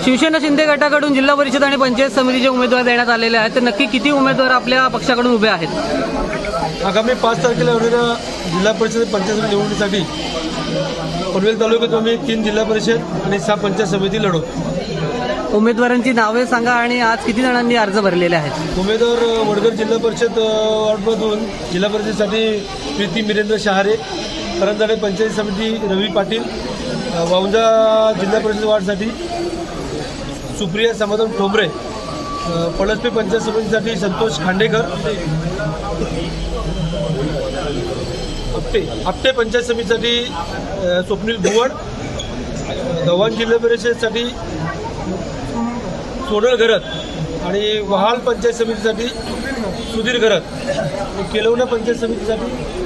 शिवसेना शिंदे गटाकडून जिल्हा परिषद आणि पंचायत समितीचे उमेदवार देण्यात आलेले आहेत, तर नक्की किती उमेदवार आपल्या पक्षाकडून उभे आहेत? आगामी 5 तारखेला होणाऱ्या जिल्हा परिषद पंचायत समिती निवडणुकीसाठी पनवेल तालुक्यात आम्ही 3 जिल्हा परिषद आणि 6 पंचायत समिती लढवू. उमेदवारांची नावे सांगा आणि आज किती जणांनी अर्ज भरलेले आहेत? उमेदवार वडगर जिल्हा परिषद वॉर्डमधून जिल्हा परिषदेसाठी प्रीती मिरेंद्र शहारे, करंजाडे पंचायत समिती रवी पाटील, वावंजा जिल्हा परिषद वार्डसाठी सुप्रिया समाधान ठोंबरे, पळसपे पंचायत समितीसाठी संतोष खांडेकर, आपटे पंचायत समितीसाठी स्वप्नील भुवड, गव्हाण जिल्हा परिषदसाठी सोनल घरत आणि वहाल पंचायत समितीसाठी सुधीर घरत, केलवना पंचायत समितीसाठी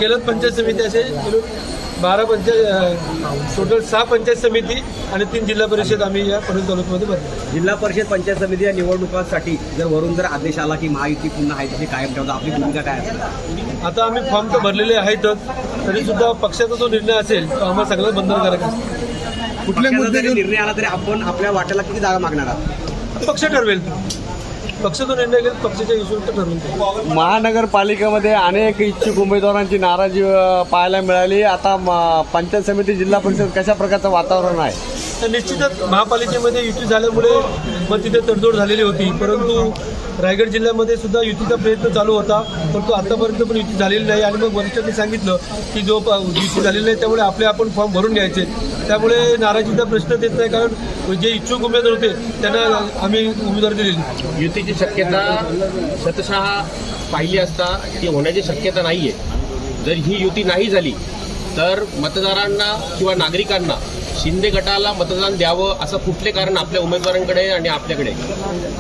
केलत पंचायत समिती असे 12 पंचायत टोटल 6 पंचायत समिती आणि 3 जिल्हा परिषद आम्ही या पनवेल तालुक्यामध्ये भरली. जिल्हा परिषद पंचायत समिती या निवडणुकांसाठी जर वरून जर आदेश आला की महायुती पुन्हा आहे तिथे कायम ठेवता आपली भूमिका काय असेल? आता आम्ही फॉर्म तर भरलेले आहेतच, तरी सुद्धा पक्षाचा जो निर्णय असेल तो आम्हाला सगळ्यात बंधनकारक असेल. कुठल्या मुद्द्यावर निर्णय आला तरी आपण आपल्या वाट्याला किती जागा मागणार आहात? पक्ष ठरवेल. पक्ष जो निर्णय घेईल पक्षाच्या हिशोबाने ठरवेल. महानगरपालिकेमध्ये अनेक इच्छुक उमेदवारांची नाराजी पाहायला मिळाली. आता पंचायत समिती जिल्हा परिषद कशा प्रकारचं वातावरण आहे? तर निश्चितच महापालिकेमध्ये युती झाल्यामुळे मग तिथे तडजोड झालेली होती, परंतु रायगड जिल्ह्यामध्ये सुद्धा युतीचा प्रयत्न चालू होता, परंतु आतापर्यंत पण युती झालेली नाही. आणि मग वरिष्ठांनी सांगितलं की जो युती झालेली नाही त्यामुळे आपण फॉर्म भरून घ्यायचे. त्यामुळे नाराजीचा प्रश्न येत नाही, कारण जे इच्छुक उमेदवार होते त्यांना आम्ही उमेदवारी दिलेली. युतीची शक्यता शतशः पाहिली असता ती होण्याची शक्यता नाही आहे. जर ही युती नाही झाली तर मतदारांना किंवा नागरिकांना शिंदे गटाला मतदान द्यावं असं कुठले कारण आपल्या उमेदवारांकडे आणि आपल्याकडे?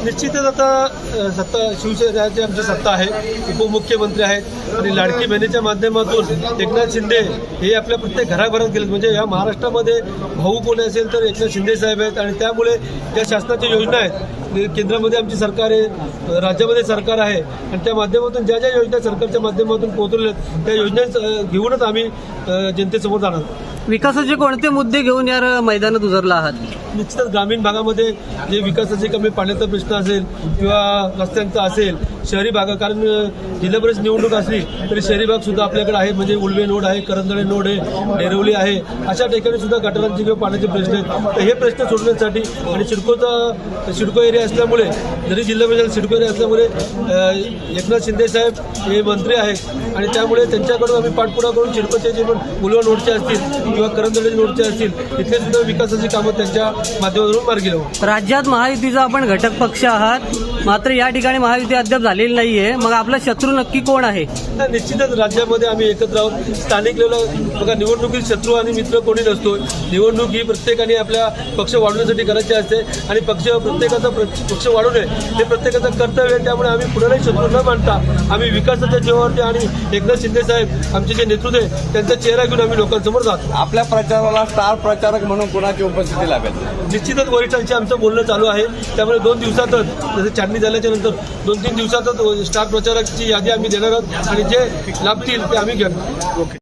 निश्चितच आता सत्ता शिवसेनेची आमची सत्ता आहे, उपमुख्यमंत्री आहेत आणि लाडकी बहिणीच्या माध्यमातून एकनाथ शिंदे हे आपल्या प्रत्येक घराघरात गेले. म्हणजे या महाराष्ट्रामध्ये भाऊ कोणी असेल तर एकनाथ शिंदे साहेब आहेत. आणि त्यामुळे ज्या शासनाच्या योजना आहेत, केंद्रामध्ये आमची सरकार आहे, राज्यामध्ये सरकार आहे, आणि त्या माध्यमातून ज्या ज्या योजना सरकारच्या माध्यमातून पोहोचवल्या त्या योजना घेऊनच आम्ही जनतेसमोर जाणार. विकासाचे कोणते मुद्दे घेऊन या मैदानात उतरला आहात? निश्चितच ग्रामीण भागामध्ये जे विकासाचे कमी पाण्याचा प्रश्न असेल किंवा रस्त्यांचा असेल, शहरी भाग, कारण जिल्हा परिषद निवडणूक असली तरी शहरी भाग सुद्धा आपल्याकडे आहे. म्हणजे उलवे नोड आहे, करंजळे नोड आहे, डेरवली आहे, अशा ठिकाणी सुद्धा गटारांचे किंवा पाण्याचे प्रश्न आहेत. तर हे प्रश्न सोडवण्यासाठी आणि सिडको एरिया असल्यामुळे, जरी जिल्हा परिषद सिडको एरिया असल्यामुळे एकनाथ शिंदे साहेब हे मंत्री आहेत आणि त्यामुळे त्यांच्याकडून आम्ही पाठपुरावा करून सिडकोचे जे पण उलवा नोडचे असतील किंवा करंजळे नोडचे असतील तिथले सुद्धा विकासाची कामं त्यांच्या माध्यमातून मार्गी लावू. राज्यात महायुतीचा आपण घटक पक्ष आहात, मात्र या ठिकाणी महायुती अद्याप झालेली नाहीये. मग आपला शत्रू नक्की कोण आहे? निश्चितच राज्यामध्ये आम्ही एकत्र आहोत. स्थानिक लेवलला बघा, निवडणुकीत शत्रू आणि मित्र कोणी नसतो. निवडणूक ही प्रत्येकाने आपल्या पक्ष वाढवण्यासाठी करायची असते आणि प्रत्येकाचा पक्ष वाढवणे हे प्रत्येकाचं कर्तव्य आहे. त्यामुळे आम्ही कुणालाही शत्रू न मानता आम्ही विकासाच्या जीवावरती आणि एकनाथ शिंदे साहेब आमचे जे नेतृत्व आहे त्यांचा चेहरा घेऊन आम्ही लोकांसमोर जातो. आपल्या प्रचाराला स्टार प्रचारक म्हणून कोणाची उपस्थिती लागेल? निश्चितच वरिष्ठांशी आमचं बोलणं चालू आहे. त्यामुळे 2 दिवसातच, जसं छाननी झाल्याच्या नंतर 2-3 दिवसातच स्टार प्रचारकाची यादी आम्ही देणार आहोत आणि जे लाभतील ते आम्ही घेणार. ओके.